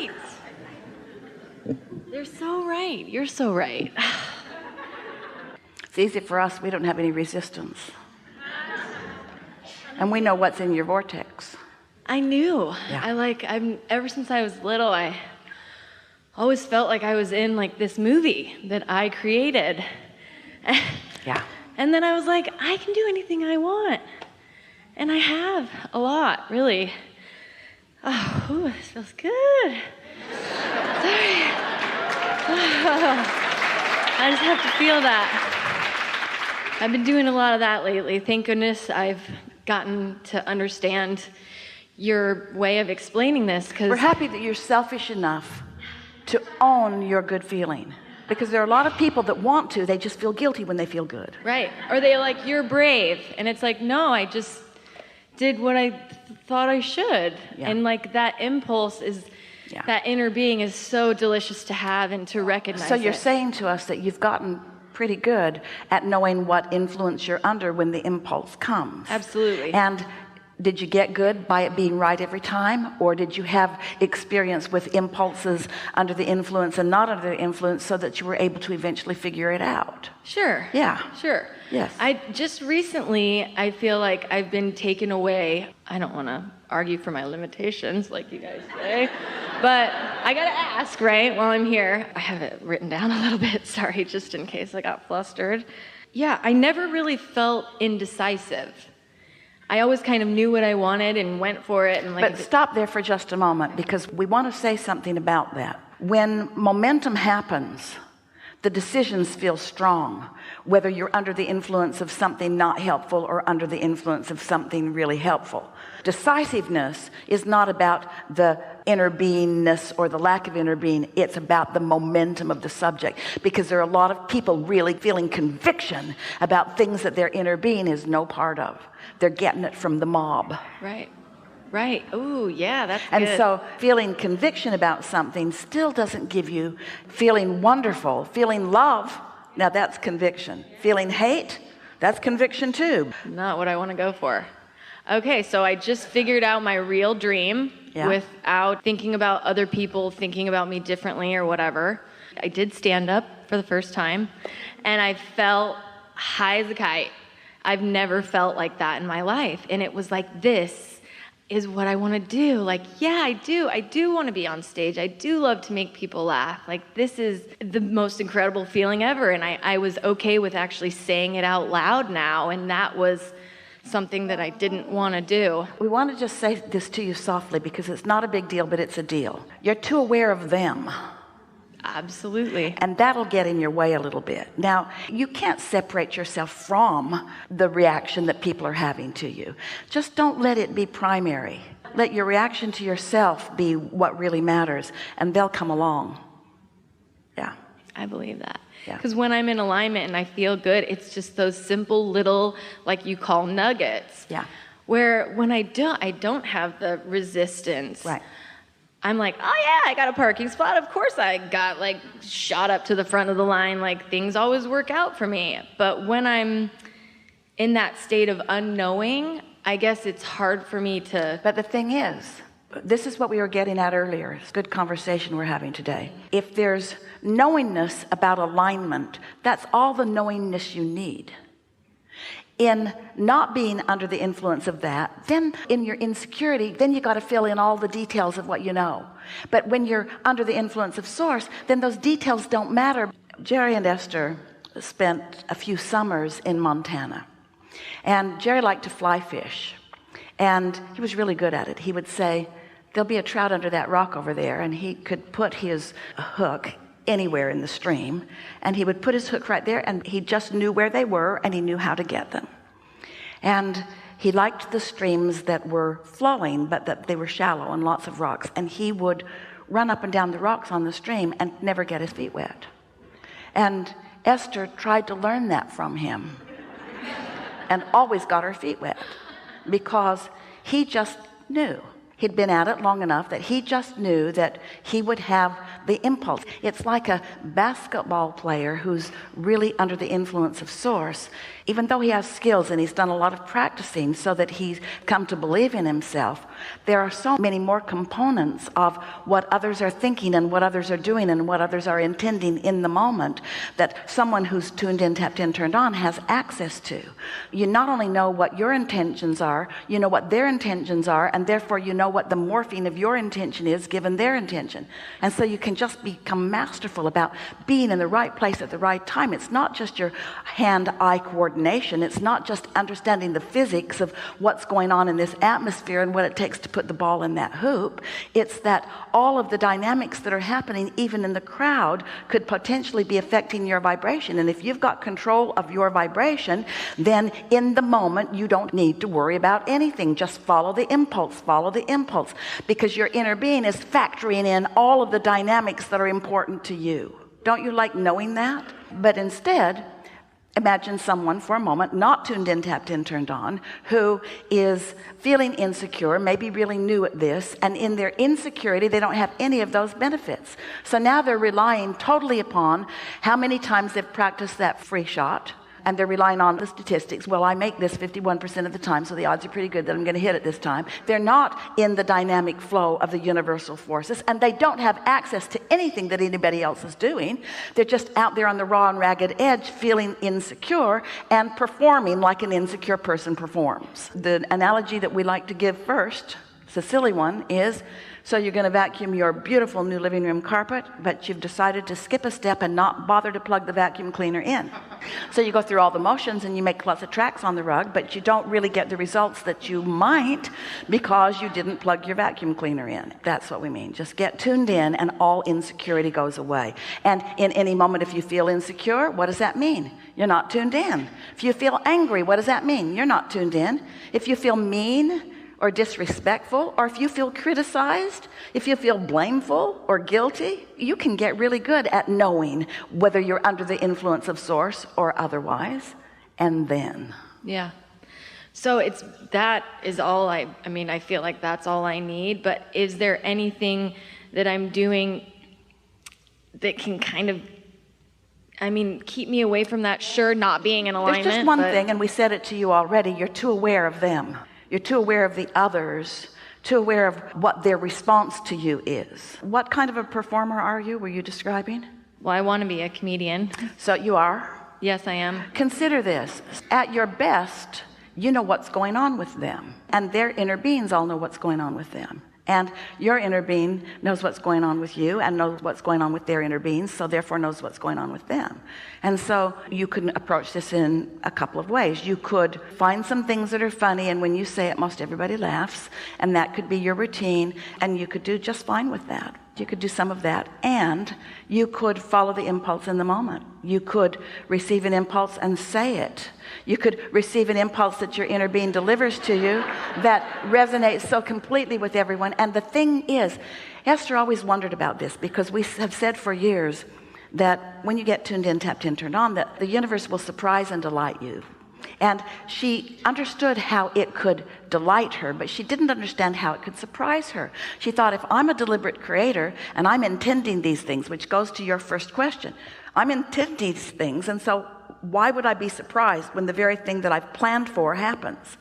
right. They're so right. You're so right. It's easy for us. We don't have any resistance. And we know what's in your vortex. I knew. Yeah. Ever since I was little, I always felt like I was in like this movie that I created. Yeah. And then I was like, I can do anything I want. And I have a lot, really. Oh, ooh, this feels good. Sorry. I just have to feel that. I've been doing a lot of that lately. Thank goodness I've gotten to understand your way of explaining this. We're happy that you're selfish enough to own your good feeling. Because there are a lot of people that want to, they just feel guilty when they feel good. Right. Or they're like, you're brave. And it's like, no, I just did what I thought I should. Yeah. And like that impulse is, that inner being is so delicious to have and to recognize. So you're saying to us that you've gotten pretty good at knowing what influence you're under when the impulse comes. Absolutely. And did you get good by it being right every time? Or did you have experience with impulses under the influence and not under the influence so that you were able to eventually figure it out? Sure. Yeah. Sure. Yes. I just recently, I feel like I've been taken away. I don't want to argue for my limitations like you guys say, but I got to ask, right, while I'm here. I have it written down a little bit, sorry, just in case I got flustered. Yeah, I never really felt indecisive. I always kind of knew what I wanted and went for it. And but stop there for just a moment, because we want to say something about that. When momentum happens, the decisions feel strong, whether you're under the influence of something not helpful or under the influence of something really helpful. Decisiveness is not about the inner beingness or the lack of inner being. It's about the momentum of the subject, because there are a lot of people really feeling conviction about things that their inner being is no part of. They're getting it from the mob. Right. Right. Ooh, yeah, that's and good. So feeling conviction about something still doesn't give you feeling wonderful. Feeling love, now that's conviction. Feeling hate, that's conviction too. Not what I want to go for. Okay, so I just figured out my real dream without thinking about other people thinking about me differently or whatever. I did stand up for the first time, and I felt high as a kite. I've never felt like that in my life. And it was like, this is what I want to do. Like, yeah, I do want to be on stage. I do love to make people laugh. Like, this is the most incredible feeling ever. And I was okay with actually saying it out loud now. And that was something that I didn't want to do. We want to just say this to you softly, because it's not a big deal, but it's a deal. You're too aware of them. Absolutely. And that'll get in your way a little bit. Now, you can't separate yourself from the reaction that people are having to you. Just don't let it be primary. Let your reaction to yourself be what really matters, and they'll come along. Yeah. I believe that. Yeah. Because when I'm in alignment and I feel good, it's just those simple little, like you call nuggets. Yeah. Where when I don't have the resistance. Right. I'm like, oh yeah, I got a parking spot. Of course I got like shot up to the front of the line. Like, things always work out for me. But when I'm in that state of unknowing, I guess it's hard for me to. But the thing is, this is what we were getting at earlier. It's a good conversation we're having today. If there's knowingness about alignment, that's all the knowingness you need. In not being under the influence of that, then in your insecurity, then you got to fill in all the details of what you know. But when you're under the influence of source, then those details don't matter. Jerry and Esther spent a few summers in Montana, and Jerry liked to fly fish, and he was really good at it. He would say, there'll be a trout under that rock over there, and he could put his hook anywhere in the stream, and he would put his hook right there, and he just knew where they were, and he knew how to get them. And he liked the streams that were flowing, but that they were shallow and lots of rocks, and he would run up and down the rocks on the stream and never get his feet wet. And Esther tried to learn that from him and always got her feet wet, because he just knew. He'd been at it long enough that he just knew that he would have the impulse. It's like a basketball player who's really under the influence of source. even though he has skills and he's done a lot of practicing so that he's come to believe in himself, there are so many more components of what others are thinking and what others are doing and what others are intending in the moment that someone who's tuned in, tapped in, turned on has access to. You not only know what your intentions are, you know what their intentions are, and therefore you know what the morphing of your intention is given their intention. And so you can just become masterful about being in the right place at the right time. It's not just your hand-eye coordination. It's not just understanding the physics of what's going on in this atmosphere and what it takes to put the ball in that hoop. It's that all of the dynamics that are happening even in the crowd could potentially be affecting your vibration. And if you've got control of your vibration, then in the moment you don't need to worry about anything. Just follow the impulse, because your inner being is factoring in all of the dynamics that are important to you. Don't you like knowing that? But instead, imagine someone for a moment, not tuned in, tapped in, turned on, who is feeling insecure, maybe really new at this, and in their insecurity, they don't have any of those benefits. So now they're relying totally upon how many times they've practiced that free shot, and they're relying on the statistics. Well, I make this 51% of the time, so the odds are pretty good that I'm going to hit it this time. They're not in the dynamic flow of the universal forces, and they don't have access to anything that anybody else is doing. They're just out there on the raw and ragged edge, feeling insecure and performing like an insecure person performs. The analogy that we like to give first, it's a silly one, is so you're going to vacuum your beautiful new living room carpet, but you've decided to skip a step and not bother to plug the vacuum cleaner in. So you go through all the motions and you make lots of tracks on the rug, but you don't really get the results that you might because you didn't plug your vacuum cleaner in. That's what we mean. Just get tuned in and all insecurity goes away. And in any moment, if you feel insecure, what does that mean? You're not tuned in. If you feel angry, what does that mean? You're not tuned in. If you feel mean or disrespectful, or if you feel criticized, if you feel blameful or guilty, you can get really good at knowing whether you're under the influence of source or otherwise. And then. Yeah. So that is all I feel like that's all I need, but is there anything that I'm doing that can kind of, keep me away from that? Sure, not being in alignment. There's just one thing, and we said it to you already, you're too aware of them. You're too aware of the others, too aware of what their response to you is. What kind of a performer are you? Were you describing? Well, I want to be a comedian. So you are? Yes, I am. Consider this. At your best, you know what's going on with them. And their inner beings all know what's going on with them. And your inner being knows what's going on with you and knows what's going on with their inner beings, so therefore knows what's going on with them. And so you can approach this in a couple of ways. You could find some things that are funny, and when you say it, most everybody laughs, and that could be your routine, and you could do just fine with that. You could do some of that, and you could follow the impulse in the moment. You could receive an impulse and say it. You could receive an impulse that your inner being delivers to you that resonates so completely with everyone. And the thing is, Esther always wondered about this, because we have said for years that when you get tuned in, tapped in, turned on, that the universe will surprise and delight you. And she understood how it could delight her, but she didn't understand how it could surprise her. She thought, if I'm a deliberate creator and I'm intending these things, which goes to your first question, I'm intending these things, and so why would I be surprised when the very thing that I've planned for happens?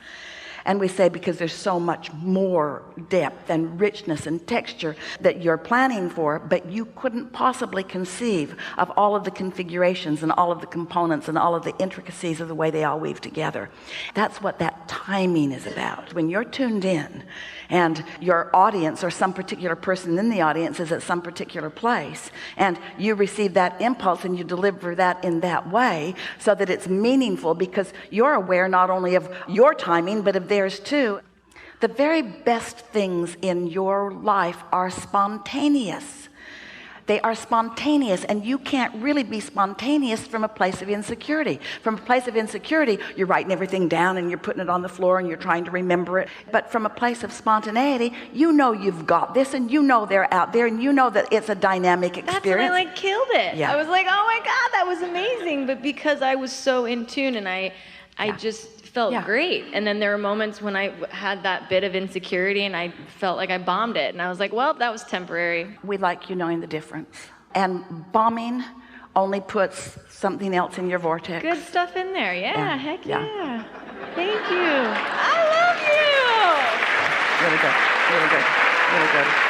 And we say because there's so much more depth and richness and texture that you're planning for, but you couldn't possibly conceive of all of the configurations and all of the components and all of the intricacies of the way they all weave together. That's what that timing is about. When you're tuned in and your audience or some particular person in the audience is at some particular place, and you receive that impulse and you deliver that in that way so that it's meaningful, because you're aware not only of your timing but of theirs too. The very best things in your life are spontaneous. They are spontaneous, and you can't really be spontaneous from a place of insecurity. From a place of insecurity, you're writing everything down and you're putting it on the floor and you're trying to remember it. But from a place of spontaneity, you know you've got this, and you know they're out there, and you know that it's a dynamic experience. That's when I killed it. Yeah. I was like, oh my God, that was amazing. But because I was so in tune, and I just felt great. And then there were moments when I had that bit of insecurity and I felt like I bombed it. And I was like, well, that was temporary. We like you knowing the difference. And bombing only puts something else in your vortex. Good stuff in there. Yeah. Heck yeah. yeah. Thank you. I love you. Really good. Really good. Really good.